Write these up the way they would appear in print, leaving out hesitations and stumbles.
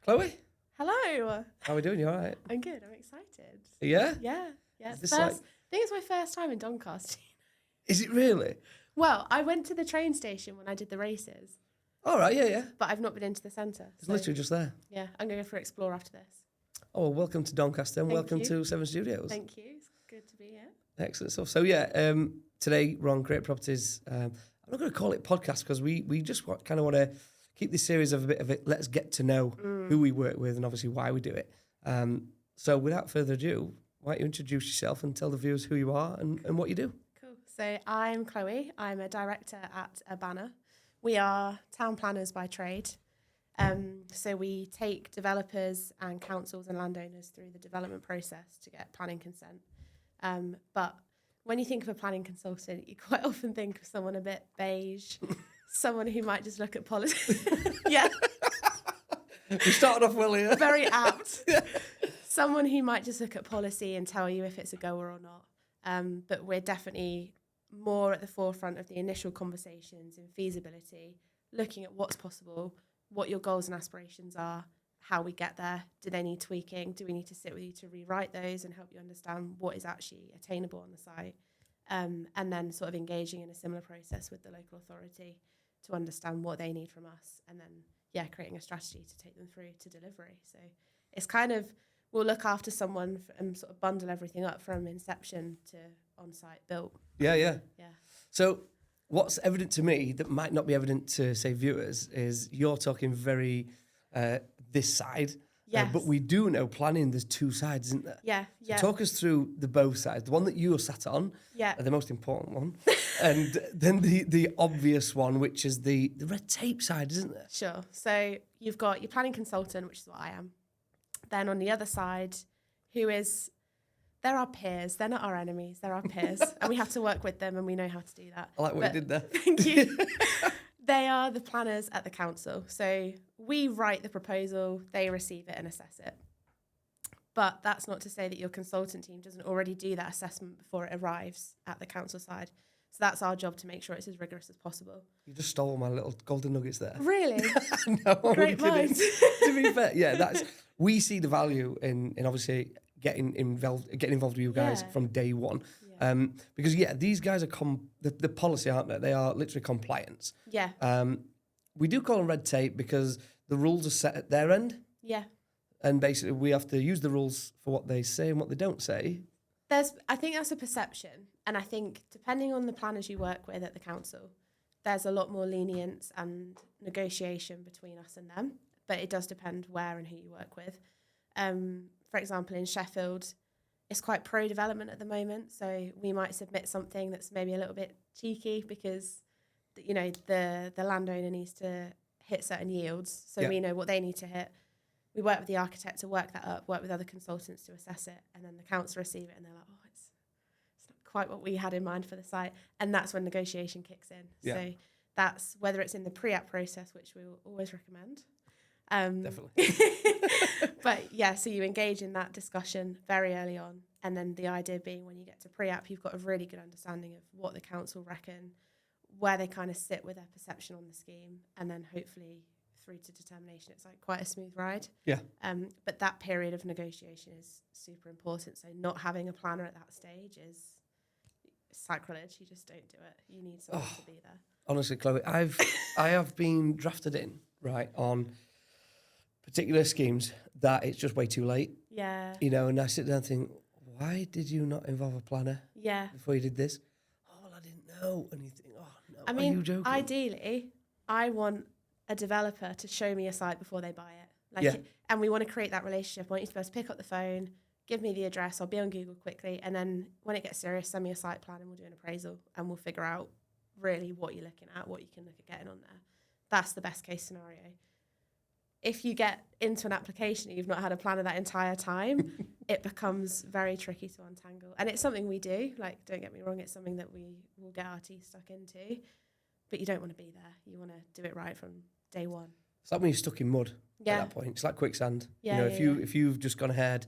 Chloe, Hello. how are we doing? You all right? I'm good. I'm excited. Yeah? Yeah. Is It's this I think it's my first time in Doncaster. Is it really? Well, I went to the train station when I did the races, All right, yeah. but I've not been into the centre. It's literally just there. Yeah, I'm going to go for Explore after this. Oh, well, welcome to Doncaster and Thank welcome you. to Seven Studios. Thank you. It's good to be here. Excellent stuff. So, today we're on Great Properties. I'm not going to call it podcast because we just kind of want to keep this series of a bit of it. Let's get to know who we work with and obviously why we do it. So, without further ado, why don't you introduce yourself and tell the viewers who you are and what you do? Cool. So I'm Chloe. I'm a director at Urbana. We are town planners by trade. So we take developers and councils and landowners through the development process to get planning consent. But when you think of a planning consultant, you quite often think of someone a bit beige, someone who might just look at policy. Yeah, We started off well here. very apt. Someone who might just look at policy and tell you if it's a goer or not. But we're definitely more at the forefront of the initial conversations in feasibility, looking at what's possible, what your goals and aspirations are, how we get there. Do they need tweaking? Do we need to sit with you to rewrite those and help you understand what is actually attainable on the site? And then sort of engaging in a similar process with the local authority to understand what they need from us, and then, creating a strategy to take them through to delivery. So it's kind of, we'll look after someone and sort of bundle everything up from inception to on-site built. Yeah. Yeah. So, what's evident to me that might not be evident to, say, viewers is you're talking very this side. Yes. But we do know planning, there's two sides, isn't there? Yeah. So talk us through the both sides. The one that you're sat on, Yeah. the most important one, and then the obvious one, which is the red tape side, isn't there? Sure. So you've got your planning consultant, which is what I am. Then on the other side, they're our peers. They're not our enemies. They're our peers. And we have to work with them, and we know how to do that. I like what you did there. Thank you. They are the planners at the council. So we write the proposal, they receive it and assess it. But that's not to say that your consultant team doesn't already do that assessment before it arrives at the council side. So that's our job, to make sure it's as rigorous as possible. You just stole my little golden nuggets there. Really? No, I'm Great kidding. minds. To be fair, we see the value in obviously getting involved with you guys from day one. Yeah. Because these guys are the policy, aren't they? They are literally compliance. Yeah. We do call them red tape because the rules are set at their end, Yeah. and basically we have to use the rules for what they say and what they don't say. I think that's a perception. And I think depending on the planners you work with at the council, there's a lot more lenience and negotiation between us and them. But it does depend where and who you work with. For example, in Sheffield, it's quite pro-development at the moment. So we might submit something that's maybe a little bit cheeky because, the landowner needs to hit certain yields. So we know what they need to hit. We work with the architect to work that up, work with other consultants to assess it. And then the council receive it and they're like, oh, it's not quite what we had in mind for the site. And that's when negotiation kicks in. Yeah. So that's whether it's in the pre-app process, which we will always recommend. Definitely. But so you engage in that discussion very early on. And then the idea being when you get to pre-app, you've got a really good understanding of what the council reckon, where they kind of sit with their perception on the scheme, and then hopefully through to determination. It's like quite a smooth ride. Yeah. But that period of negotiation is super important. So not having a planner at that stage is sacrilege. You just don't do it. You need someone to be there. Honestly, Chloe, I have been drafted in on particular schemes that it's just way too late. Yeah. And I sit down and think, why did you not involve a planner Yeah. before you did this? Oh, well, I didn't know. And you think, oh, no, I are mean, you joking? ideally, I want a developer to show me a site before they buy it. And we want to create that relationship. I want you to be able to pick up the phone, give me the address, I'll be on Google quickly, and then when it gets serious, send me a site plan and we'll do an appraisal and we'll figure out really what you're looking at, what you can look at getting on there. That's the best case scenario. If you get into an application and you've not had a planner that entire time, it becomes very tricky to untangle. And it's something we do, don't get me wrong, it's something that we will get our teeth stuck into, but you don't want to be there. You want to do it right from day one. It's like when you're stuck in mud at that point. It's like quicksand. If you've just gone ahead,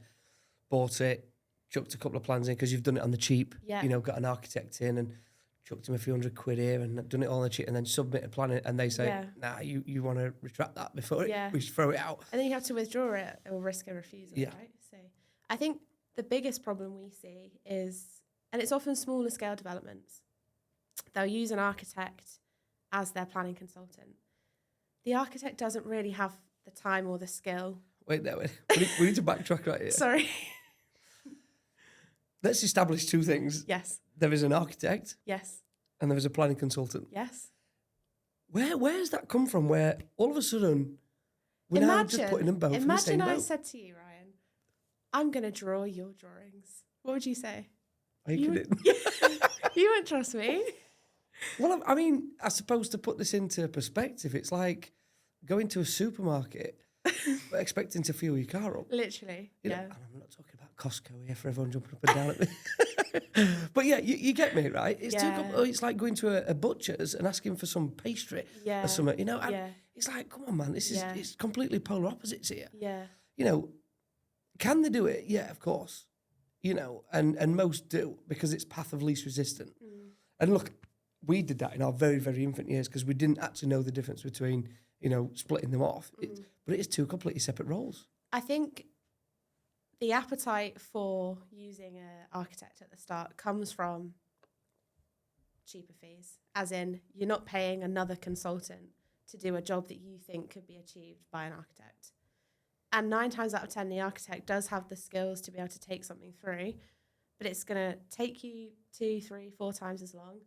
bought it, chucked a couple of plans in because you've done it on the cheap, got an architect in and chucked him a few £100 here and done it all on the cheap, and then submit a plan, and they say, nah, you want to retract that before we throw it out. And then you have to withdraw it or risk a refusal, right? So I think the biggest problem we see is, and it's often smaller scale developments, they'll use an architect as their planning consultant. The architect doesn't really have the time or the skill. Wait. We need to backtrack right here. Sorry. Let's establish two things. Yes. There is an architect. Yes. And there is a planning consultant. Yes. Where's that come from? Where all of a sudden we're now just putting them both in the same boat? Imagine I said to you, Ryan, I'm going to draw your drawings. What would you say? Are you kidding? You wouldn't trust me. Well, I mean, I suppose to put this into perspective, it's like going to a supermarket but expecting to fuel your car up. Literally, You know, and I'm not talking about Costco here for everyone jumping up and down at me. But yeah, you get me, right? It's it's like going to a butcher's and asking for some pastry or something, you know? And it's like, come on, man, it's completely polar opposites here. Yeah. You know, can they do it? Yeah, of course. You know, and most do, because it's path of least resistance. And look, we did that in our very, very infant years because we didn't actually know the difference between, you know, splitting them off. But it is two completely separate roles. I think the appetite for using an architect at the start comes from cheaper fees, as in you're not paying another consultant to do a job that you think could be achieved by an architect. And 9 times out of 10, the architect does have the skills to be able to take something through, but it's going to take you 2, 3, 4 times as long.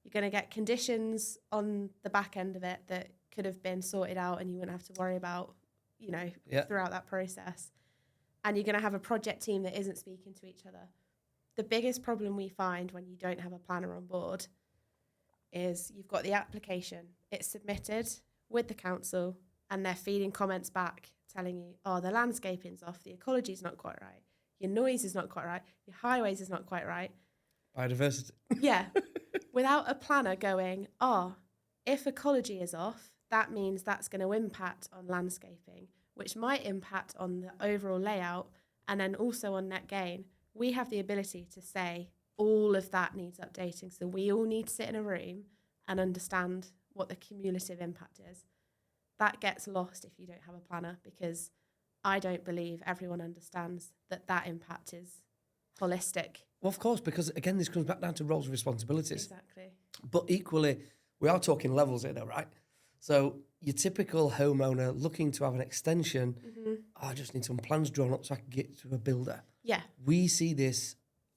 You're going to get conditions on the back end of it that could have been sorted out and you wouldn't have to worry about, you know, throughout that process. And you're going to have a project team that isn't speaking to each other. The biggest problem we find when you don't have a planner on board is you've got the application, it's submitted with the council, and they're feeding comments back telling you, oh, the landscaping's off, the ecology's not quite right, your noise is not quite right, your highways is not quite right. Biodiversity. Yeah. Without a planner going, oh, if ecology is off, that means that's going to impact on landscaping, which might impact on the overall layout and then also on net gain. We have the ability to say all of that needs updating. So we all need to sit in a room and understand what the cumulative impact is. That gets lost if you don't have a planner, because I don't believe everyone understands that impact is holistic. Well, of course, because again, this comes back down to roles and responsibilities. Exactly. But equally, we are talking levels here, though, right? So your typical homeowner looking to have an extension, I just need some plans drawn up so I can get to a builder. Yeah. We see this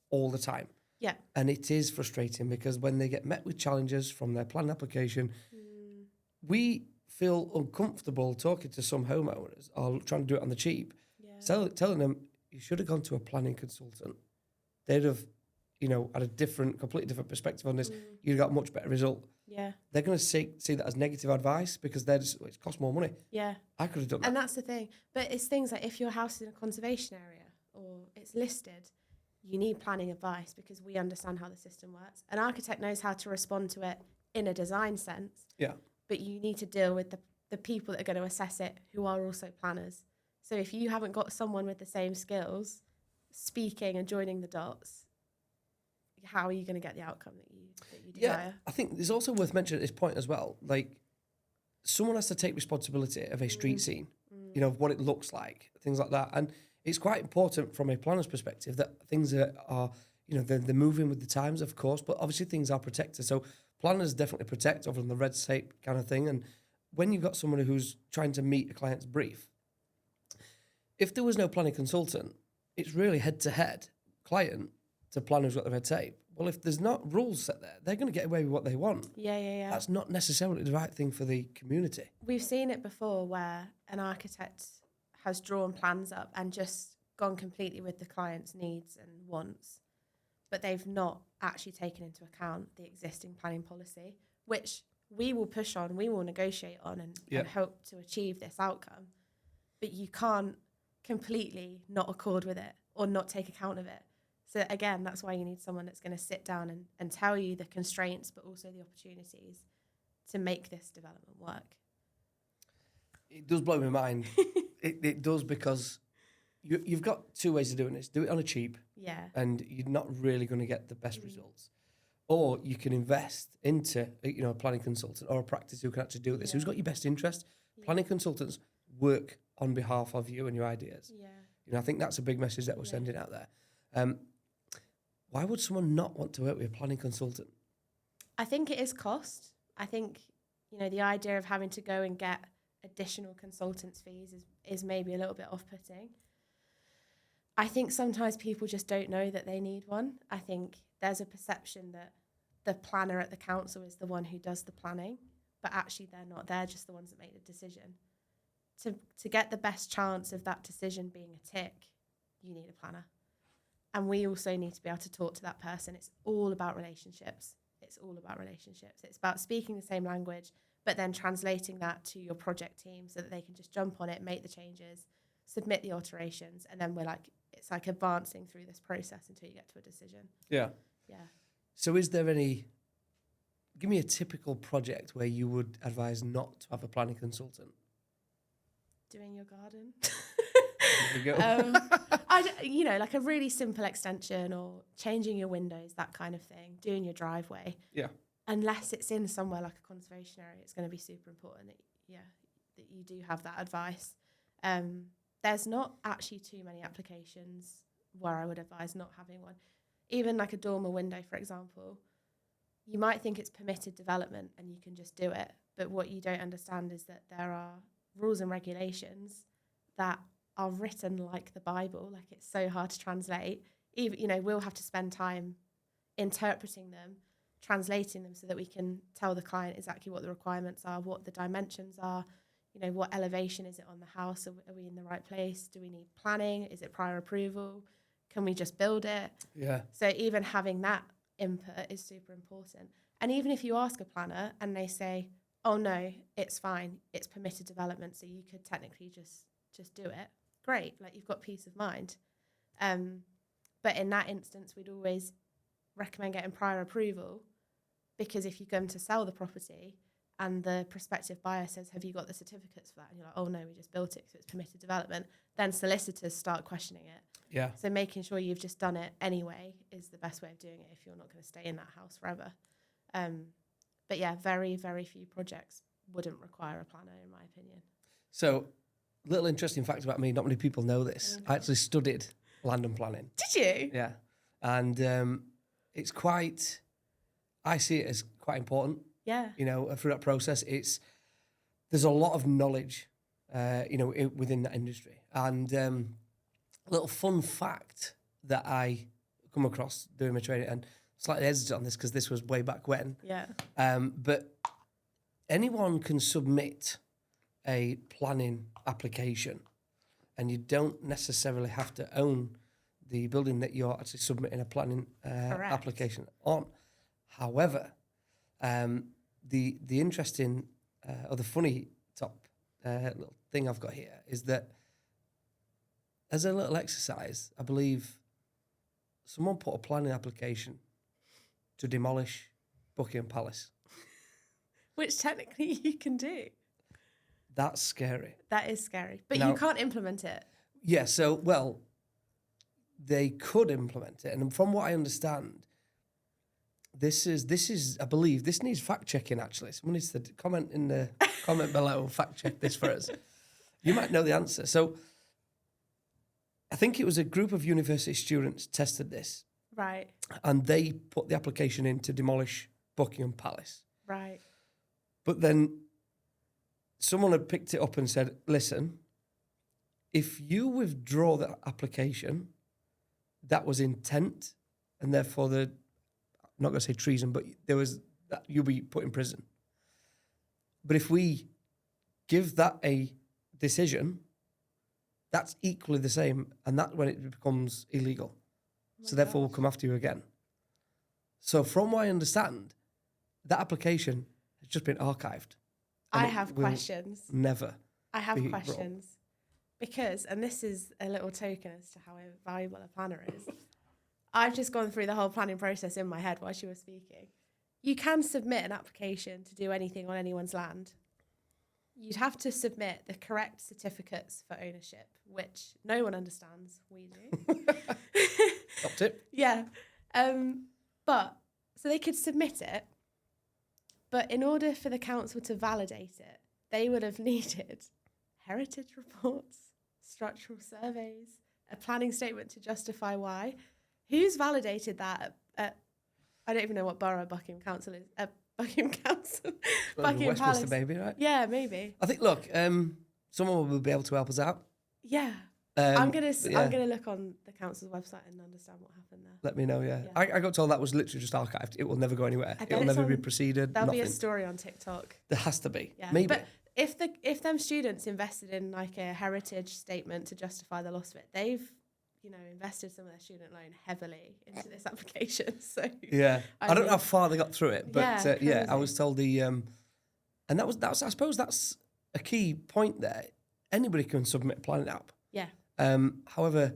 all the time. Yeah. And it is frustrating because when they get met with challenges from their plan application, we feel uncomfortable talking to some homeowners or trying to do it on the cheap, telling them you should have gone to a planning consultant. They'd have, you know, had a completely different perspective on this. You'd got a much better result. Yeah. They're going to see that as negative advice because it costs more money. Yeah. I could have done that. And that's the thing. But it's things like if your house is in a conservation area or it's listed, you need planning advice because we understand how the system works. An architect knows how to respond to it in a design sense. Yeah. But you need to deal with the people that are going to assess it who are also planners. So if you haven't got someone with the same skills speaking and joining the dots, how are you going to get the outcome that you desire? Yeah, I think it's also worth mentioning at this point as well, like someone has to take responsibility of a street scene, you know, of what it looks like, things like that. And it's quite important from a planner's perspective that things are you know, they're moving with the times, of course, but obviously things are protected. So planners definitely protect over on the red tape kind of thing. And when you've got someone who's trying to meet a client's brief, if there was no planning consultant, it's really head-to-head client to planner who's got the red tape. Well, if there's not rules set there, they're going to get away with what they want. Yeah. That's not necessarily the right thing for the community. We've seen it before where an architect has drawn plans up and just gone completely with the client's needs and wants, but they've not actually taken into account the existing planning policy, which we will push on, we will negotiate on and hope to achieve this outcome. But you can't completely not accord with it or not take account of it. So again, that's why you need someone that's going to sit down and tell you the constraints, but also the opportunities to make this development work. It does blow my mind. It does, because you've got two ways of doing this. Do it on a cheap, yeah, and you're not really going to get the best results. or you can invest into a planning consultant or a practice who can actually do this. Who's got your best interest? Planning consultants work on behalf of you and your ideas. Yeah. I think that's a big message that we're sending out there. Why would someone not want to work with a planning consultant? I think it is cost. I think, the idea of having to go and get additional consultants' fees is maybe a little bit off-putting. I think sometimes people just don't know that they need one. I think there's a perception that the planner at the council is the one who does the planning, but actually they're not. They're just the ones that make the decision. To get the best chance of that decision being a tick, you need a planner. And we also need to be able to talk to that person. It's all about relationships. It's about speaking the same language, but then translating that to your project team so that they can just jump on it, make the changes, submit the alterations, and then it's like advancing through this process until you get to a decision. Yeah. Yeah. So is there give me a typical project where you would advise not to have a planning consultant? Doing your garden. There we go. Like a really simple extension or changing your windows, that kind of thing, doing your driveway. Yeah. Unless it's in somewhere like a conservation area, it's going to be super important that you do have that advice. There's not actually too many applications where I would advise not having one. Even like a dormer window, for example, you might think it's permitted development and you can just do it. But what you don't understand is that there are rules and regulations that are written like the Bible. Like, it's so hard to translate. Even, we'll have to spend time interpreting them, translating them so that we can tell the client exactly what the requirements are, what the dimensions are, what elevation is it on the house? Are we in the right place? Do we need planning? Is it prior approval? Can we just build it? Yeah. So even having that input is super important. And even if you ask a planner and they say, oh no, it's fine, it's permitted development, so you could technically just do it, great, like you've got peace of mind. But in that instance, we'd always recommend getting prior approval, because if you come to sell the property and the prospective buyer says, have you got the certificates for that? And you're like, oh no, we just built it because it's permitted development. Then solicitors start questioning it. Yeah. So making sure you've just done it anyway is the best way of doing it if you're not going to stay in that house forever. But yeah, very, very few projects wouldn't require a planner, in my opinion. So, little interesting fact about me, not many people know this. I actually studied land and planning. Did you? Yeah. And it's quite, I see it as quite important. Yeah. Through that process, there's a lot of knowledge, within that industry. And a little fun fact that I come across doing my training, and slightly hesitant on this because this was way back when. Yeah. But anyone can submit a planning application, and you don't necessarily have to own the building that you're actually submitting a planning application on. However, the interesting or the funny little thing I've got here is that as a little exercise, I believe someone put a planning application to demolish Buckingham Palace. Which technically you can do. That's scary. That is scary. But now, you can't implement it. Yeah, they could implement it. And from what I understand, this is I believe, this needs fact-checking, actually. Someone needs to comment in the comment below, fact-check this for us. You might know the answer. So I think it was a group of university students tested this. Right. And they put the application in to demolish Buckingham Palace. Right. But then someone had picked it up and said, listen, if you withdraw that application, that was intent, and therefore I'm not going to say treason, but you'll be put in prison. But if we give that a decision, that's equally the same, and that's when it becomes illegal. So therefore, we'll come after you again. So from what I understand, that application has just been archived. I have questions. Never. I have questions. Because, and this is a little token as to how valuable a planner is, I've just gone through the whole planning process in my head while she was speaking. You can submit an application to do anything on anyone's land. You'd have to submit the correct certificates for ownership, which no one understands. We do. Top tip. Yeah. But So they could submit it, but in order for the council to validate it, they would have needed heritage reports, structural surveys, a planning statement to justify why. Who's validated that I don't even know what borough Buckingham Council is. Buckingham Council. Buckingham Westminster, Palace. maybe, right? Yeah, maybe. I think, look, someone will be able to help us out. Yeah. I'm gonna look on the council's website and understand what happened there. Let me know, yeah. I got told that was literally just archived. It will never go anywhere. It will never be proceeded. There'll nothing. be a story on TikTok. There has to be. Yeah. Maybe. But if them students invested in like a heritage statement to justify the loss of it, they've invested some of their student loan heavily into this application. So yeah, I don't know how far they got through it, but I was told and that's I suppose that's a key point there. Anybody can submit a planning app. Yeah. However,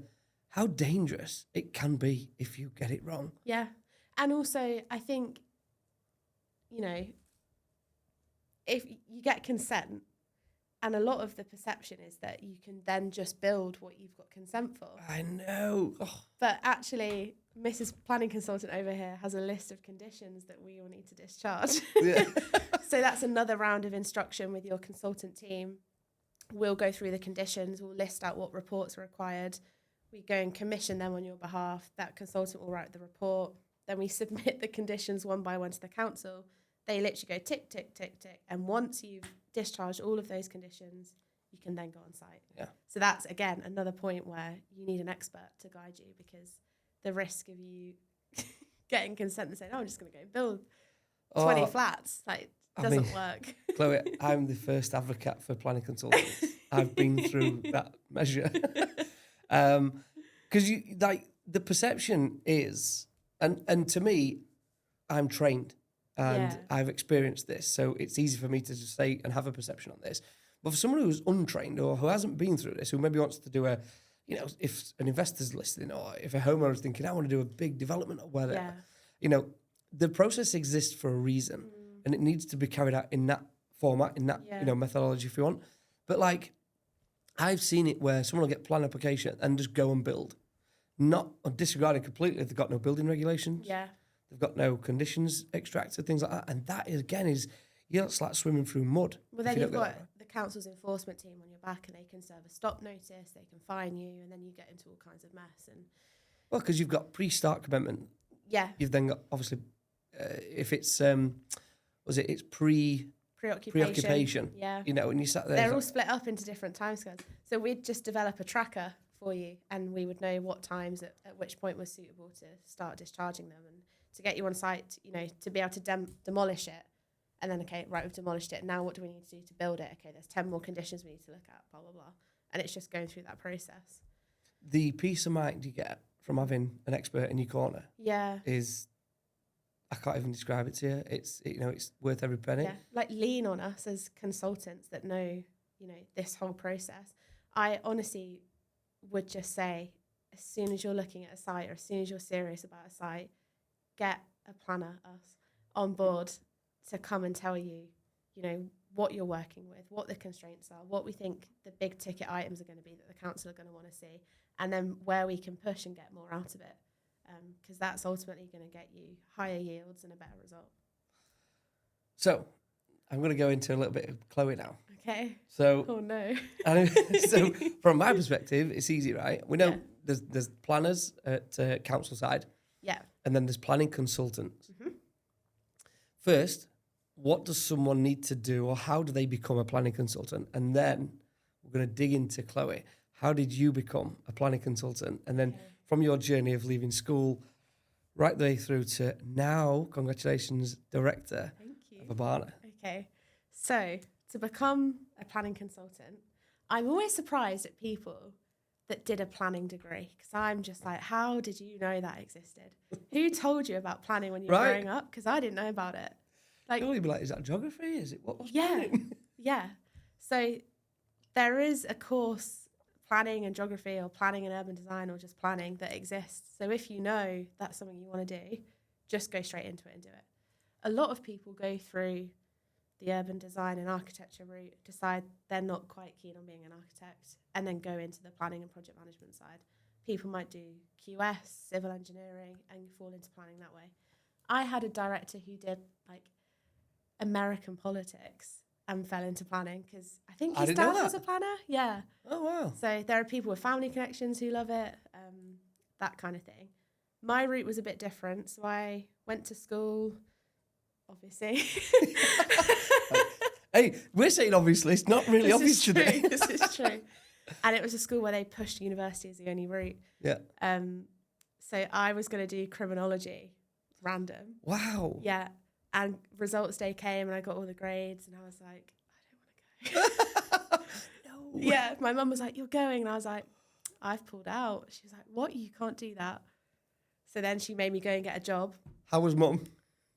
how dangerous it can be if you get it wrong. Yeah, and also I think if you get consent. And a lot of the perception is that you can then just build what you've got consent for. I know. Oh. But actually, Mrs. Planning Consultant over here has a list of conditions that we all need to discharge. Yeah. So that's another round of instruction with your consultant team. We'll go through the conditions. We'll list out what reports are required. We go and commission them on your behalf. That consultant will write the report. Then we submit the conditions one by one to the council. They literally go tick, tick, tick, tick. And once you've discharged all of those conditions, you can then go on site. Yeah. So that's, again, another point where you need an expert to guide you, because the risk of you getting consent and saying, I'm just going to go build 20 flats, doesn't work. Chloe, I'm the first advocate for planning consultants. I've been through that measure. Because the perception is, and to me, I'm trained. And I've experienced this, so it's easy for me to just say and have a perception on this. But for someone who's untrained or who hasn't been through this, who maybe wants to do if an investor's listening or if a homeowner's thinking, I want to do a big development or whatever, the process exists for a reason, and it needs to be carried out in that format, in that methodology, if you want. But I've seen it where someone will get plan application and just go and build, not disregarding completely if they've got no building regulations. Yeah. They've got no conditions extracted, things like that. And that, again, it's like swimming through mud. Well, then you've got the council's enforcement team on your back, and they can serve a stop notice, they can fine you, and then you get into all kinds of mess. Well, because you've got pre-start commitment. Yeah. You've then got, obviously, if it's, it's preoccupation. Yeah. And you sat there. They're all split up into different timescales. So we'd just develop a tracker for you, and we would know what times at which point was suitable to start discharging them, and to get you on site, to be able to demolish it. And then, okay, right, we've demolished it. Now what do we need to do to build it? Okay, there's 10 more conditions we need to look at, blah, blah, blah. And it's just going through that process. The peace of mind you get from having an expert in your corner is, I can't even describe it to you. It's, it's worth every penny. Yeah, lean on us as consultants that know, this whole process. I honestly would just say, as soon as you're looking at a site or as soon as you're serious about a site, get a planner, us, on board to come and tell you, what you're working with, what the constraints are, what we think the big ticket items are going to be that the council are going to want to see, and then where we can push and get more out of it, because that's ultimately going to get you higher yields and a better result. So I'm going to go into a little bit of Chloe now. Okay. So, oh no. So from my perspective, it's easy, right? We know there's planners at council side. Yeah. And then there's planning consultants. Mm-hmm. First, what does someone need to do, or how do they become a planning consultant? And then we're going to dig into Chloe. How did you become a planning consultant? And then from your journey of leaving school right the way through to now, congratulations, director of Urbana. Okay. So to become a planning consultant, I'm always surprised at people that did a planning degree, because I'm just like, how did you know that existed? Who told you about planning when you were growing up? Because I didn't know about it. You'd be like, is that geography? Is it what's planning? Yeah. So there is a course, planning and geography, or planning and urban design, or just planning, that exists. So if you know that's something you want to do, just go straight into it and do it. A lot of people go through the urban design and architecture route, decide they're not quite keen on being an architect, and then go into the planning and project management side. People might do QS, civil engineering, and fall into planning that way. I had a director who did like American politics and fell into planning because I think his dad was a planner. Yeah. Oh, wow. So there are people with family connections who love it, that kind of thing. My route was a bit different. So I went to school, obviously. Hey, we're saying obviously. It's not really obvious today. This is true. And it was a school where they pushed university as the only route. Yeah. So I was going to do criminology, random. Wow. Yeah. And results day came and I got all the grades and I was like, I don't want to go. No. Yeah. My mum was like, you're going. And I was like, I've pulled out. She was like, what? You can't do that. So then she made me go and get a job. How was Mum?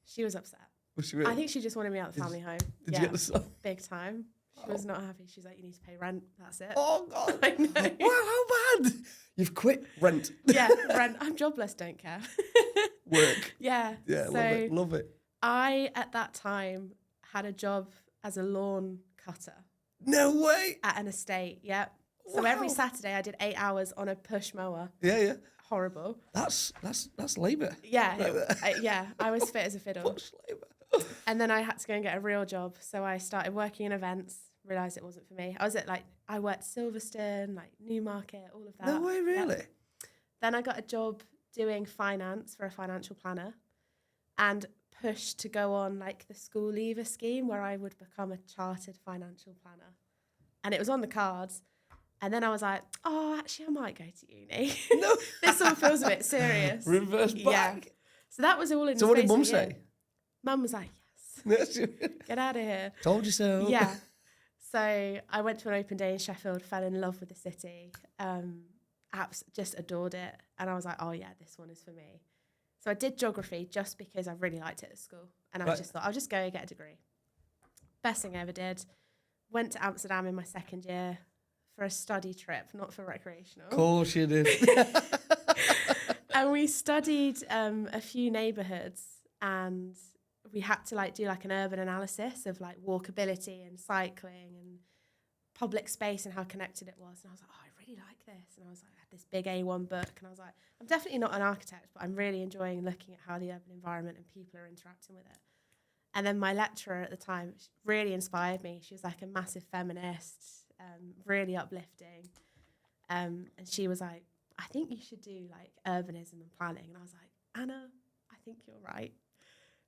She was upset. Was she really? I think she just wanted me out of the family home. Did you get the stuff? Big time. She was not happy. She's like, you need to pay rent. That's it. Oh, God. I know. Wow, how bad. You've quit rent. Yeah, rent. I'm jobless, don't care. Work. Yeah. Yeah, So love it. I, at that time, had a job as a lawn cutter. No way. At an estate, yep. So Wow. every Saturday I did 8 hours on a push mower. Yeah. Horrible. That's labour. Yeah, I was fit as a fiddle. Much labour. And then I had to go and get a real job. So I started working in events, realised it wasn't for me. I worked Silverstone, like Newmarket, all of that. No way, really? Yep. Then I got a job doing finance for a financial planner and pushed to go on like the school leaver scheme where I would become a chartered financial planner. And it was on the cards. And then I was like, oh, actually, I might go to uni. No. This all feels a bit serious. Reverse back. Yeah. So that was all in So the what did space Mum of a year. say? Mum was like, Yes. get out of here. Told you so. Yeah. So I went to an open day in Sheffield, fell in love with the city, just adored it. And I was like, oh, yeah, this one is for me. So I did geography just because I really liked it at school. And I just thought, I'll just go and get a degree. Best thing I ever did. Went to Amsterdam in my second year for a study trip, not for recreational. Of course you did. And we studied a few neighbourhoods and we had to like do like an urban analysis of like walkability and cycling and public space and how connected it was. And I was like, oh, I really like this. And I was like, I had this big A1 book and I was like, I'm definitely not an architect, but I'm really enjoying looking at how the urban environment and people are interacting with it. And then my lecturer at the time really inspired me. She was like a massive feminist, really uplifting. And she was like, I think you should do like urbanism and planning. And I was like, Anna, I think you're right.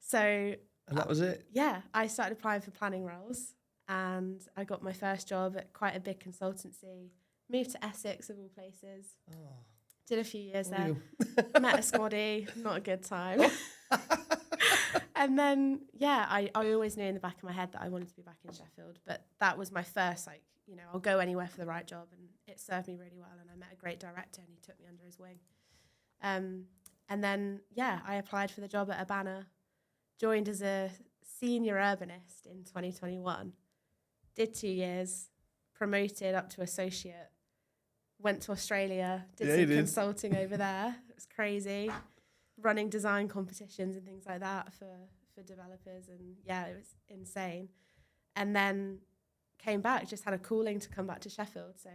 So. And that was it? Yeah, I started applying for planning roles and I got my first job at quite a big consultancy, moved to Essex of all places, did a few years there, met a squaddy, not a good time. And then, yeah, I always knew in the back of my head that I wanted to be back in Sheffield, but that was my first, like, you know, I'll go anywhere for the right job, and it served me really well, and I met a great director, and he took me under his wing. And then, yeah, I applied for the job at Urbana, joined as a senior urbanist in 2021, did 2 years, promoted up to associate, went to Australia, did some consulting over there. It was crazy. Running design competitions and things like that for developers, and yeah, it was insane. And then came back, just had a calling to come back to Sheffield. So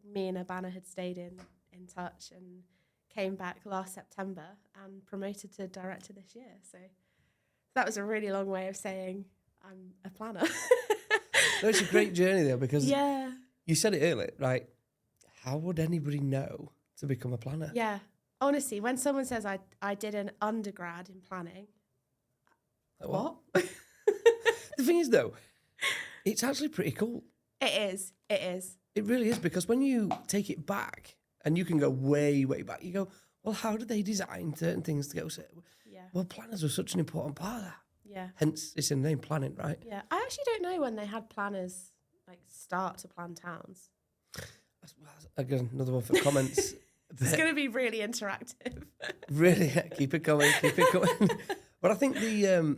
me and Urbana had stayed in touch and came back last September and promoted to director this year. So that was a really long way of saying I'm a planner. No, it's a great journey though, because yeah, you said it earlier, right? How would anybody know to become a planner? Yeah. Honestly, when someone says I did an undergrad in planning, Like what? The thing is, though, it's actually pretty cool. It is. It really is, because when you take it back, and you can go way, way back, you go, well, how did they design certain things to go? Yeah. Well, planners were such an important part of that. Yeah. Hence, it's in the name, planning, right? Yeah. I actually don't know when they had planners like start to plan towns. Again, another one for comments. It's going to be really interactive. Really, keep it coming. But I think the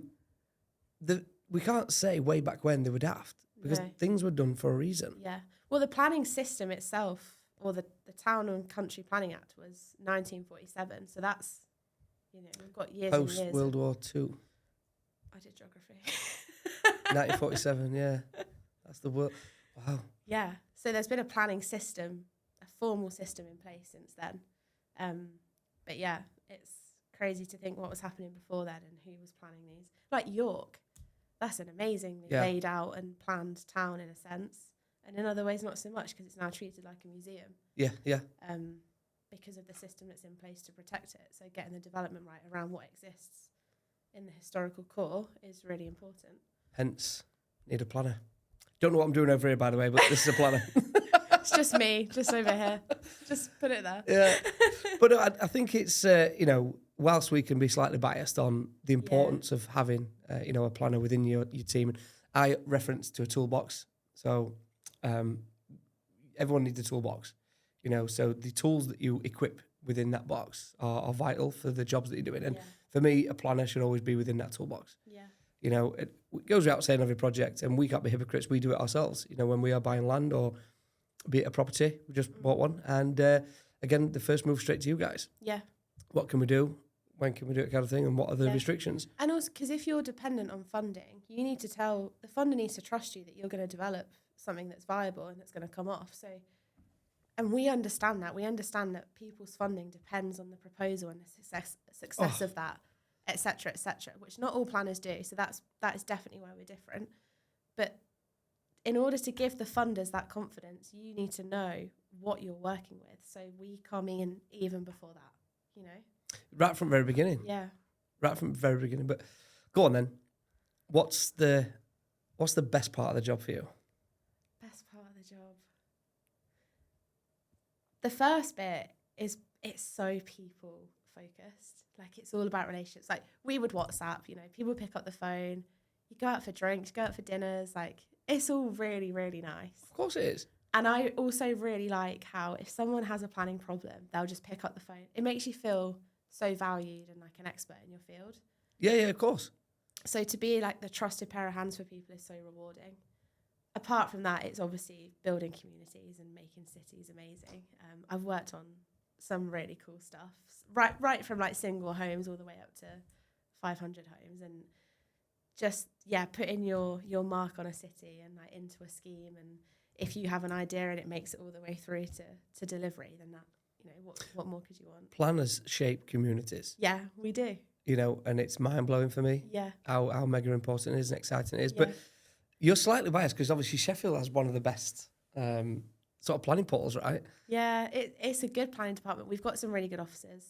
we can't say way back when they were daft, because things were done for a reason. Yeah. Well, the planning system itself, or the Town and Country Planning Act, was 1947. So that's, you know, we've got years and years. Post World War II. I did geography. 1947, yeah. That's the world. Wow. Yeah. So there's been a planning system, a formal system in place since then. But yeah, it's crazy to think what was happening before then and who was planning these. Like York, that's an amazingly laid out and planned town in a sense. And in other ways, not so much, because it's now treated like a museum. Yeah, yeah. Because of the system that's in place to protect it. So getting the development right around what exists in the historical core is really important. Hence, need a planner. Don't know what I'm doing over here, by the way, but this is a planner. It's just me, just over here. Just put it there. Yeah. But I think it's, whilst we can be slightly biased on the importance of having, a planner within your team, I reference to a toolbox. So everyone needs a toolbox, so the tools that you equip within that box are vital for the jobs that you're doing. And for me, a planner should always be within that toolbox. Yeah. It goes without saying every project, and we can't be hypocrites. We do it ourselves. When we are buying land or be it a property, we just bought one. And again, the first move straight to you guys. Yeah. What can we do? When can we do it, kind of thing? And what are the restrictions? And also, because if you're dependent on funding, you need to tell the funder needs to trust you that you're going to develop something that's viable and that's going to come off. So, and we understand that. We understand that people's funding depends on the proposal and the success of that, et cetera, which not all planners do. So that is definitely where we're different. But in order to give the funders that confidence, you need to know what you're working with. So we come in even before that, Right from the very beginning. Yeah. Right from the very beginning. But go on then. What's the best part of the job for you? Best part of the job. The first bit is it's so people focused. Like, it's all about relationships. Like, we would WhatsApp, people pick up the phone, you go out for drinks, go out for dinners. Like, it's all really, really nice. Of course it is. And I also really like how if someone has a planning problem, they'll just pick up the phone. It makes you feel so valued and like an expert in your field. Yeah, of course. So to be like the trusted pair of hands for people is so rewarding. Apart from that, it's obviously building communities and making cities amazing. I've worked on some really cool stuff, right from like single homes all the way up to 500 homes, and just putting your mark on a city and like into a scheme. And if you have an idea and it makes it all the way through to delivery, then that what more could you want? Planners shape communities. Yeah, we do. And it's mind blowing for me. Yeah. How mega important it is and exciting it is. Yeah. But you're slightly biased because obviously Sheffield has one of the best sort of planning portals, right? Yeah, it's a good planning department. We've got some really good officers.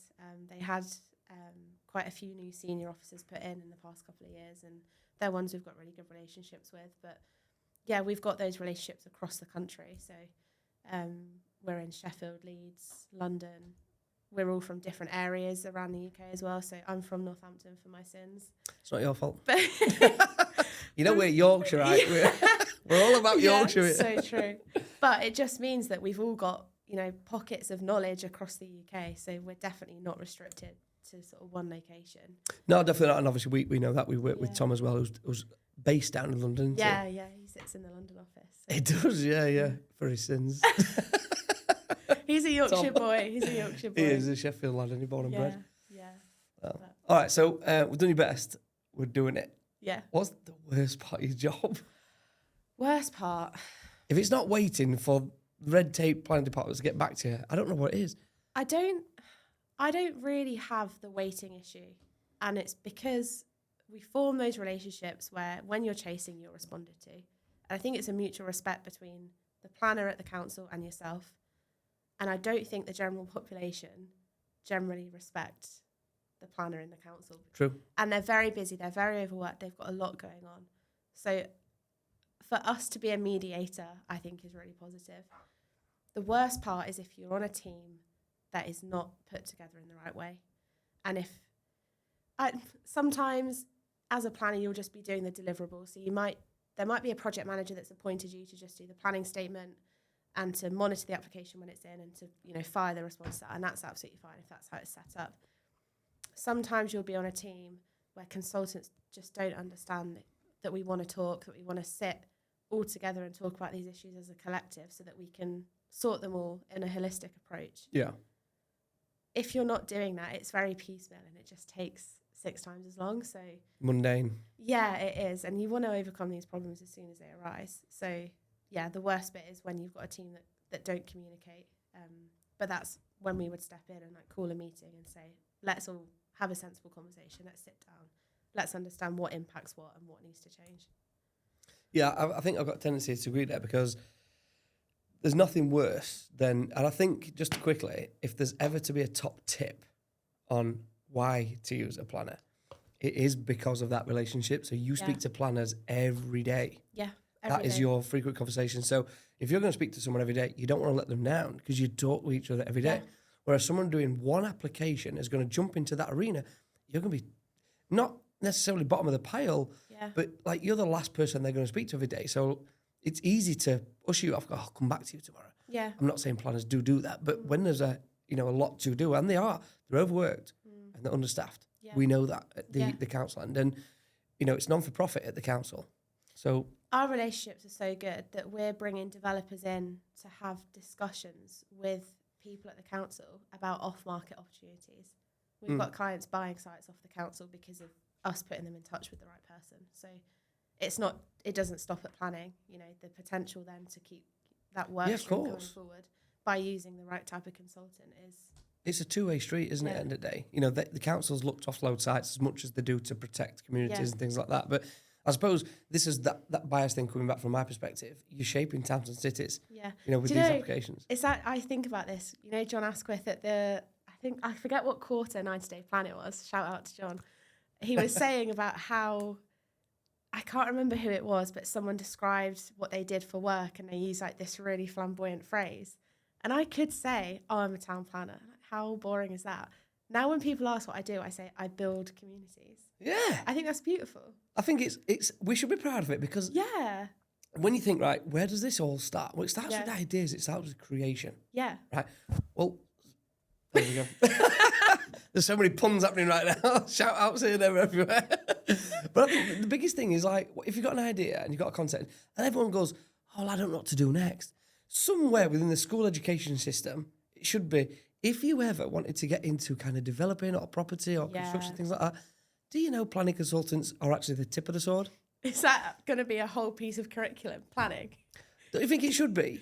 They had quite a few new senior officers put in the past couple of years, and they're ones we've got really good relationships with. But yeah, we've got those relationships across the country. So we're in Sheffield, Leeds, London. We're all from different areas around the UK as well. So I'm from Northampton for my sins. It's not your fault. But we're Yorkshire, right? We're all about Yorkshire. So true. But it just means that we've all got, pockets of knowledge across the UK. So we're definitely not restricted to sort of one location. No, definitely not. And obviously we know that. We work with Tom as well, who's based down in London. Yeah, he sits in the London office. So. He does, yeah, for his sins. He's a Yorkshire boy. He is a Sheffield lad, and he born and bred. Yeah. Oh. All right, so we've done your best. We're doing it. Yeah. What's the worst part of your job? Worst part? If it's not waiting for red tape planning departments to get back to you, I don't know what it is. I don't really have the waiting issue. And it's because we form those relationships where when you're chasing, you're responded to. And I think it's a mutual respect between the planner at the council and yourself. And I don't think the general population generally respect the planner in the council. True. And they're very busy. They're very overworked. They've got a lot going on. So for us to be a mediator, I think is really positive. The worst part is if you're on a team that is not put together in the right way. And sometimes as a planner, you'll just be doing the deliverables. So there might be a project manager that's appointed you to just do the planning statement and to monitor the application when it's in and to, fire the response to that. And that's absolutely fine if that's how it's set up. Sometimes you'll be on a team where consultants just don't understand that we want to talk, that we want to sit all together and talk about these issues as a collective so that we can sort them all in a holistic approach. Yeah. If you're not doing that, it's very piecemeal and it just takes 6 times as long. So mundane. Yeah, it is. And you want to overcome these problems as soon as they arise. So yeah, the worst bit is when you've got a team that don't communicate. But that's when we would step in and like call a meeting and say, let's all have a sensible conversation. Let's sit down. Let's understand what impacts what and what needs to change. Yeah, I think I've got a tendency to agree there, because there's nothing worse than, and I think just quickly, if there's ever to be a top tip on why to use a planner, it is because of that relationship. So you speak to planners every day. Yeah. That is your frequent conversation. So if you're going to speak to someone every day, you don't want to let them down, because you talk to each other every day. Yeah. Whereas someone doing one application is going to jump into that arena, you're going to be not necessarily bottom of the pile, but like you're the last person they're going to speak to every day. So it's easy to push you off. I'll come back to you tomorrow. Yeah. I'm not saying planners do that, but when there's a lot to do, and they're overworked and they're understaffed. Yeah. We know that at the council end, and it's non-for-profit at the council. So our relationships are so good that we're bringing developers in to have discussions with people at the council about off-market opportunities. We've got clients buying sites off the council because of us putting them in touch with the right person. So it doesn't stop at planning. The potential then to keep that work stream going forward by using the right type of consultant is... It's a two-way street, isn't it, at the end of the day? The council's look to offload sites as much as they do to protect communities and things like that. But I suppose this is that bias thing coming back from my perspective. You're shaping towns and cities, with these applications. It's that I think about this. John Asquith at I forget what quarter 90-day plan it was. Shout out to John. He was saying about how, I can't remember who it was, but someone described what they did for work and they used like this really flamboyant phrase. And I could say, I'm a town planner. How boring is that? Now when people ask what I do, I say I build communities. Yeah. I think that's beautiful. I think it's we should be proud of it, because when you think, right, where does this all start? Well, it starts with ideas. It starts with creation. Yeah. Right. Well, there we go. There's so many puns happening right now. Shout outs here, there, everywhere. But I think the biggest thing is, like, if you've got an idea and you've got a concept and everyone goes, I don't know what to do next. Somewhere within the school education system, it should be, if you ever wanted to get into kind of developing or property or construction, things like that, do you know planning consultants are actually the tip of the sword? Is that going to be a whole piece of curriculum, planning? Don't you think it should be?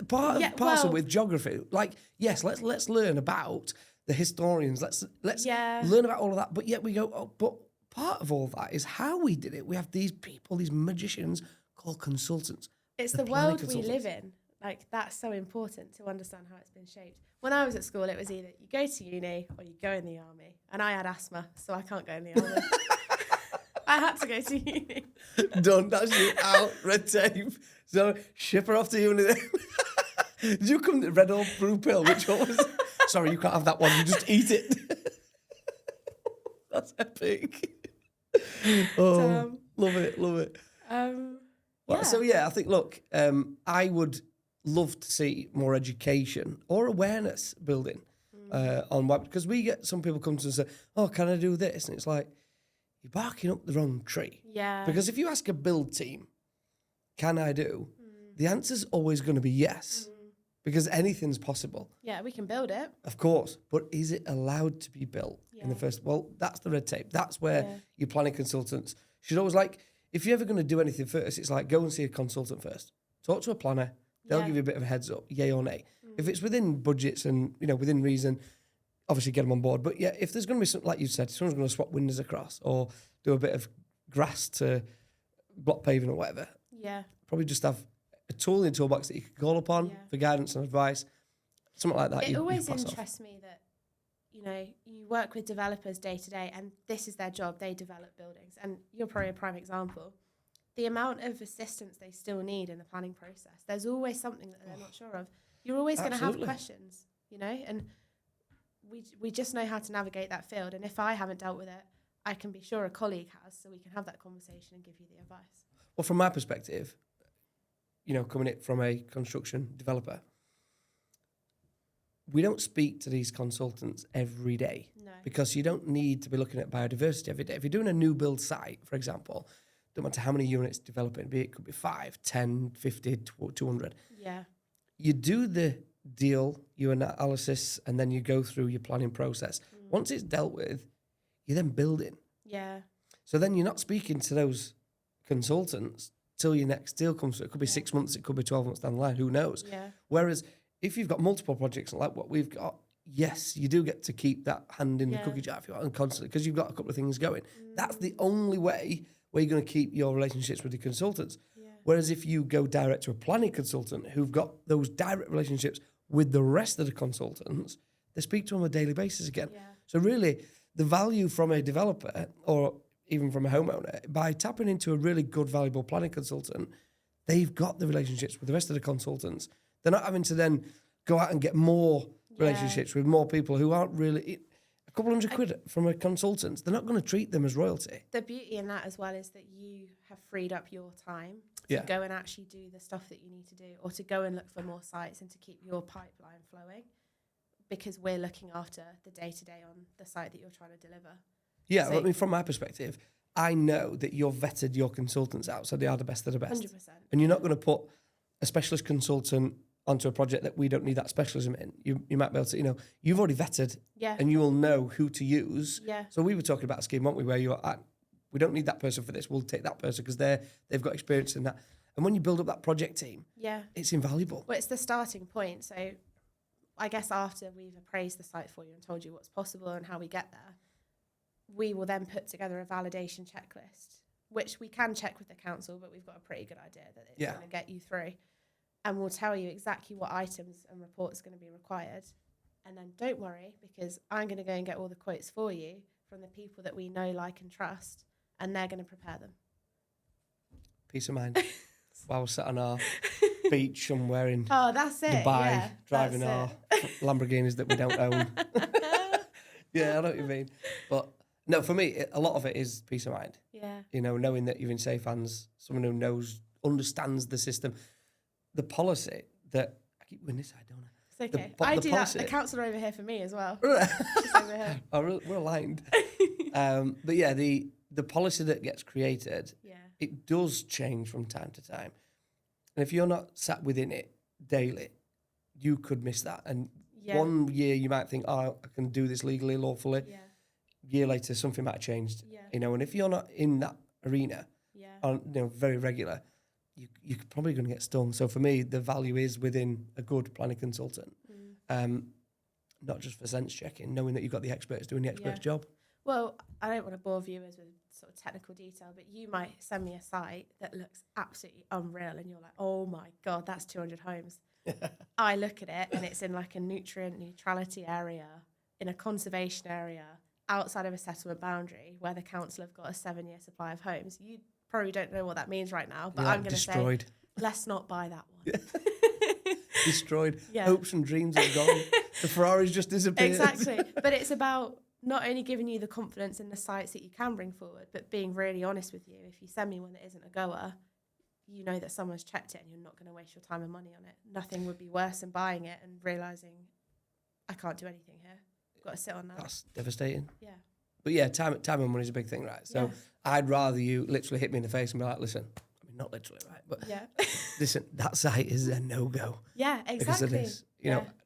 Parcel with geography. Like, yes, let's learn about the historians. Let's learn about all of that. But yet we go, but part of all that is how we did it. We have these people, these magicians called consultants. It's the world we live in. Like, that's so important to understand how it's been shaped. When I was at school, it was either you go to uni or you go in the army. And I had asthma, so I can't go in the army. I had to go to uni. Done. That's you out. Red tape. So ship her off to uni then. Did you come to red or blue pill? Which one was it? Sorry, you can't have that one. You just eat it. That's epic. Oh, love it. So I think, look, I would love to see more education or awareness building on web, because we get some people come to us and say, oh, can I do this? And it's like, you're barking up the wrong tree. Yeah. Because if you ask a build team, can I do? The answer's always going to be yes, because anything's possible. Yeah, we can build it. Of course. But is it allowed to be built in the first? Well, that's the red tape. That's where your planning consultants should always, like, if you're ever going to do anything first, it's like, go and see a consultant first. Talk to a planner. They'll give you a bit of a heads up, yay or nay. If it's within budgets and, within reason, obviously get them on board. But if there's going to be something, like you said, someone's going to swap windows across or do a bit of grass to block paving or whatever. Yeah. Probably just have a tool in your toolbox that you can call upon for guidance and advice. Something like that. It always interests me that, you work with developers day to day and this is their job. They develop buildings. And you're probably a prime example. The amount of assistance they still need in the planning process. There's always something that they're not sure of. You're always going to have questions, and we just know how to navigate that field. And if I haven't dealt with it, I can be sure a colleague has, so we can have that conversation and give you the advice. Well, from my perspective, coming in from a construction developer, we don't speak to these consultants every day. No. Because you don't need to be looking at biodiversity every day. If you're doing a new build site, for example, don't matter how many units developing, it could be 5, 10, 50, 200. Yeah. You do the deal, your analysis, and then you go through your planning process. Once it's dealt with, you're then building. Yeah. So then you're not speaking to those consultants till your next deal comes through. It could be 6 months, it could be 12 months down the line, who knows? Yeah. Whereas if you've got multiple projects like what we've got, yes, you do get to keep that hand in the cookie jar if you want, and constantly, because you've got a couple of things going. That's the only way where you're going to keep your relationships with the consultants. Yeah. Whereas if you go direct to a planning consultant who've got those direct relationships with the rest of the consultants, they speak to them on a daily basis again. Yeah. So really, the value from a developer or even from a homeowner, by tapping into a really good, valuable planning consultant, they've got the relationships with the rest of the consultants. They're not having to then go out and get more relationships with more people who aren't really... A couple £100 from a consultant, they're not going to treat them as royalty. The beauty in that as well is that you have freed up your time to go and actually do the stuff that you need to do, or to go and look for more sites and to keep your pipeline flowing, because we're looking after the day-to-day on the site that you're trying to deliver. Yeah, so, I mean, from my perspective, I know that you've vetted your consultants out, so they are the best of the best. 100%. And you're not going to put a specialist consultant onto a project that we don't need that specialism in. You might be able to, you've already vetted, and you will know who to use. Yeah. So we were talking about a scheme, weren't we, where you're at, we don't need that person for this, we'll take that person because they've got experience in that. And when you build up that project team, it's invaluable. Well, it's the starting point. So I guess after we've appraised the site for you and told you what's possible and how we get there, we will then put together a validation checklist, which we can check with the council, but we've got a pretty good idea that it's going to get you through. And we'll tell you exactly what items and reports are going to be required. And then don't worry, because I'm going to go and get all the quotes for you from the people that we know, like, and trust, and they're going to prepare them. Peace of mind. While we're sat on our beach somewhere in Dubai, driving our Lamborghinis that we don't own. Yeah, I know what you mean. But no, for me, a lot of it is peace of mind. Yeah. Knowing that you're in safe hands, someone who understands the system. The policy that... I keep winning this side, don't I? It's okay. I do policy, that. A counsellor over here for me as well. She's over here. Oh, we're aligned. But yeah, the policy that gets created, it does change from time to time. And if you're not sat within it daily, you could miss that. And one year you might think, I can do this legally, lawfully. Yeah. Year later, something might have changed. Yeah. And if you're not in that arena, very regular, you're probably going to get stung. So for me, the value is within a good planning consultant, not just for sense checking, knowing that you've got the experts doing the expert's job. Well, I don't want to bore viewers with sort of technical detail, but you might send me a site that looks absolutely unreal and you're like, oh my God, that's 200 homes. I look at it and it's in like a nutrient neutrality area, in a conservation area, outside of a settlement boundary where the council have got a 7-year supply of homes. You probably don't know what that means right now, but I'm going to say, let's not buy that one. Destroyed. Hopes and dreams are gone. The Ferrari's just disappeared. Exactly. But it's about not only giving you the confidence in the sites that you can bring forward, but being really honest with you. If you send me one that isn't a goer, you know that someone's checked it and you're not going to waste your time and money on it. Nothing would be worse than buying it and realising I can't do anything here. I've got to sit on that. That's devastating. Yeah. But yeah, time and money is a big thing, right? So I'd rather you literally hit me in the face and be like, listen, I mean, not literally, right? But listen, that site is a no-go. Yeah, exactly. Because of this.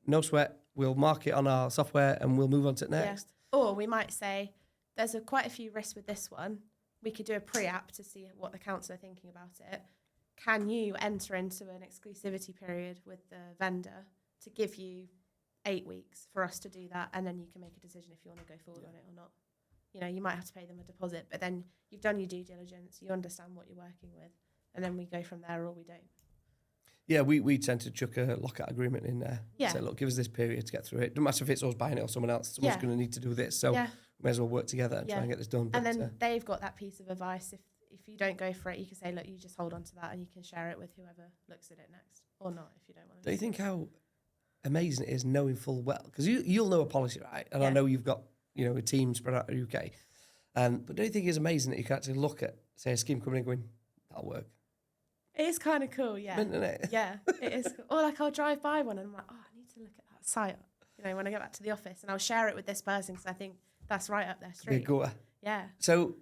No sweat. We'll mark it on our software and we'll move on to it next. Yeah. Or we might say, there's quite a few risks with this one. We could do a pre-app to see what the council are thinking about it. Can you enter into an exclusivity period with the vendor to give you 8 weeks for us to do that, and then you can make a decision if you want to go forward on it or not. You might have to pay them a deposit, but then you've done your due diligence, you understand what you're working with, and then we go from there, or we don't. Yeah, we tend to chuck a lockout agreement in there. Yeah. Say, look, give us this period to get through it. Doesn't matter if it's us buying it or someone else. Someone's going to need to do this, so we may as well work together and try and get this done. And then they've got that piece of advice. If you don't go for it, you can say, look, you just hold on to that, and you can share it with whoever looks at it next, or not if you don't want to. Do you think how amazing it is knowing full well? Because you'll know a policy, right? And I know you've got a team spread out the UK. But don't you think it's amazing that you can actually look at, say, a scheme coming in and going, that'll work? It is kind of cool, yeah. Isn't it? Yeah, it is cool. Or like I'll drive by one and I'm like, oh, I need to look at that site, when I get back to the office, and I'll share it with this person because I think that's right up their street. Be a goer. Yeah. So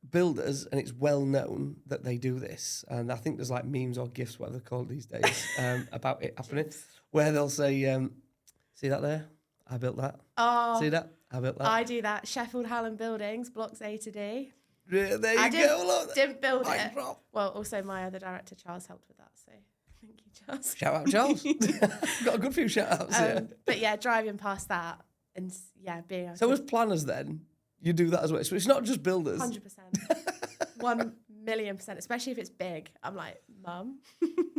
builders, and it's well known that they do this, and I think there's like memes or GIFs, whatever they're called these days, about it happening, where they'll say, see that there? I built that. Oh. See that? I built that. I do that. Sheffield Hallam Buildings, blocks A to D. Yeah, there you go. Look. Didn't build it. Well, also my other director, Charles, helped with that, so thank you, Charles. Shout out, Charles. Got a good few shout outs here. But yeah, driving past that, and being able So as planners then, you do that as well. So it's not just builders. 100%. 1,000,000%, especially if it's big. I'm like, Mum.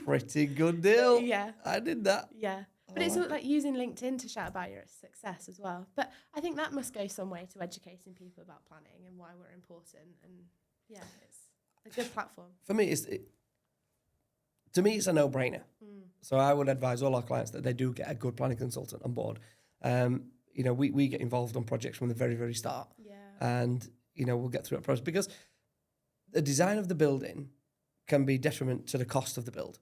Pretty good deal. Yeah. I did that. Yeah. But it's all like using LinkedIn to shout about your success as well. But I think that must go some way to educating people about planning and why we're important. And yeah, it's a good platform. For me, it's a no-brainer. So I would advise all our clients that they do get a good planning consultant on board. You know, we get involved on projects from the very, very start. Yeah. And, you know, we'll get through that process because the design of the building can be detriment to the cost of the build.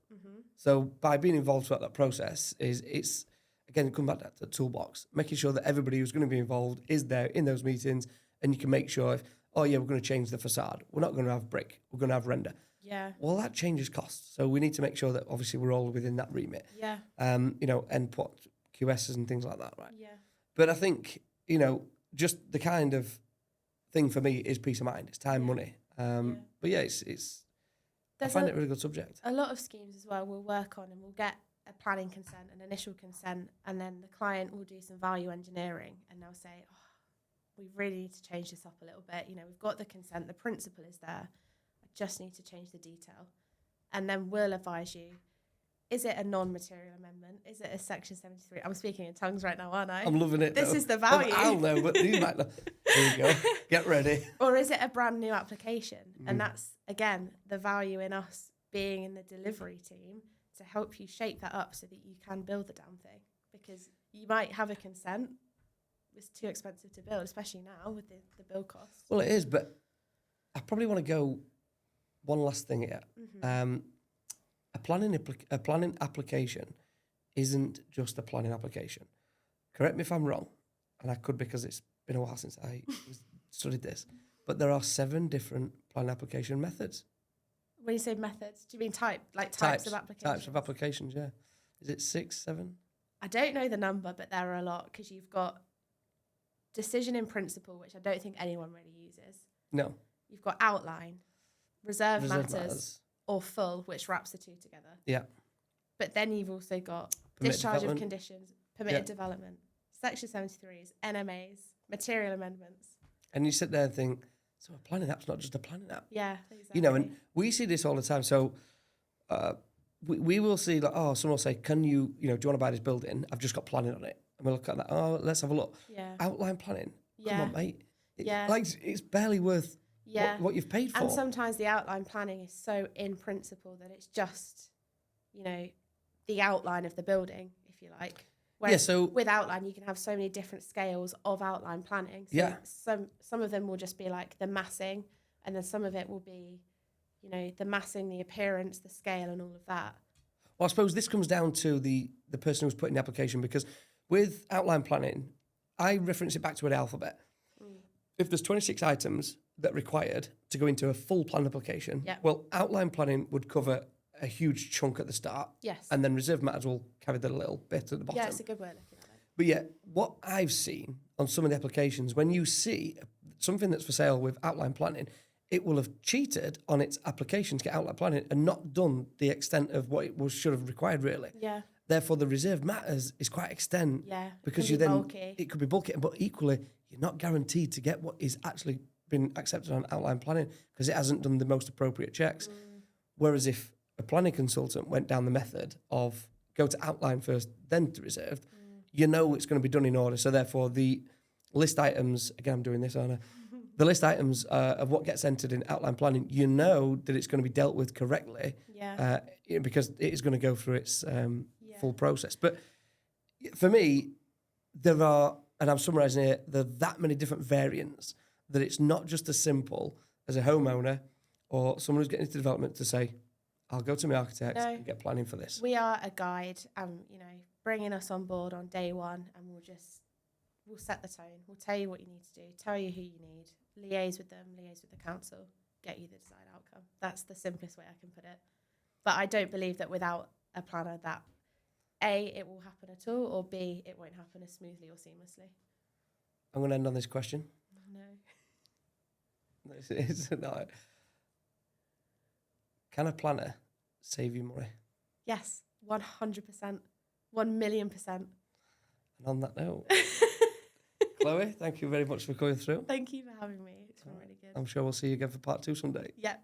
So by being involved throughout that process it's again, come back to the toolbox, making sure that everybody who's going to be involved is there in those meetings, and you can make sure if, we're going to change the facade. We're not going to have brick. We're going to have render. Yeah. Well, that changes costs. So we need to make sure that obviously we're all within that remit. Yeah. You know, and put QSs and things like that, right? Yeah. But I think, you know, just the kind of thing for me is peace of mind. It's time, money. But yeah, I find it a really good subject. A lot of schemes as well we'll work on, and we'll get a planning consent, an initial consent, and then the client will do some value engineering, and they'll say, we really need to change this up a little bit. You know, we've got the consent, the principle is there. I just need to change the detail. And then we'll advise you, is it a non-material amendment? Is it a Section 73? I'm speaking in tongues right now, aren't I? I'm loving it. This is the value. I'll know, but these might not. There you go. Get ready. Or is it a brand new application? And that's, again, the value in us being in the delivery team to help you shape that up so that you can build the damn thing. Because you might have a consent. It's too expensive to build, especially now with the build costs. Well, it is, but I probably want to go one last thing here. A planning application isn't just a planning application. Correct me if I'm wrong, and I could because it's been a while since I studied this, but there are 7 different planning application methods. When you say methods, do you mean types of applications? Types of applications, yeah. Is it 6, 7? I don't know the number, but there are a lot, because you've got decision in principle, which I don't think anyone really uses. No. You've got outline, reserve matters, or full, which wraps the two together. Yeah. But then you've also got Permitted discharge development. of conditions, permitted development, Section 73s, NMAs, material amendments. And you sit there and think, so a planning app's not just a planning app. Yeah, exactly. You know, and we see this all the time. So we will see, like, someone will say, do you want to buy this building? I've just got planning on it. And we look at that, let's have a look. Yeah. Outline planning. Come on, mate. Yeah. It's barely worth what you've paid for. And sometimes the outline planning is so in principle that it's just, the outline of the building, if you like. Whereas so with outline, you can have so many different scales of outline planning. So some of them will just be like the massing, and then some of it will be, the massing, the appearance, the scale, and all of that. Well, I suppose this comes down to the person who's putting the application, because with outline planning, I reference it back to an alphabet. If there's 26 items that are required to go into a full plan application, well, outline planning would cover a huge chunk at the start. Yes. And then reserve matters will carry the little bit at the bottom. Yeah, it's a good way of looking at it. But yeah, what I've seen on some of the applications, when you see something that's for sale with outline planning, it will have cheated on its application to get outline planning and not done the extent of what it should have required, really. Yeah. Therefore, the reserve matters is quite extent. Yeah. Because it could be bulky, but equally, you're not guaranteed to get what is actually been accepted on outline planning because it hasn't done the most appropriate checks. Whereas if a planning consultant went down the method of go to outline first, then to reserved, it's going to be done in order. So therefore, the list items, again, I'm doing this, aren't I? The list items of what gets entered in outline planning, that it's going to be dealt with correctly because it is going to go through its full process. But for me, there are, and I'm summarising here, there are that many different variants that it's not just as simple as a homeowner or someone who's getting into development to say, I'll go to my architect and get planning for this. We are a guide, bringing us on board on day one, and we'll set the tone. We'll tell you what you need to do, tell you who you need, liaise with them, liaise with the council, get you the desired outcome. That's the simplest way I can put it. But I don't believe that without a planner that A, it will happen at all, or B, it won't happen as smoothly or seamlessly. I'm going to end on this question. No. It's not. Can a planner save you money? Yes, 100%, 1,000,000%. And on that note, Chloe, thank you very much for going through. Thank you for having me. It's been really good. I'm sure we'll see you again for part 2 someday. Yep.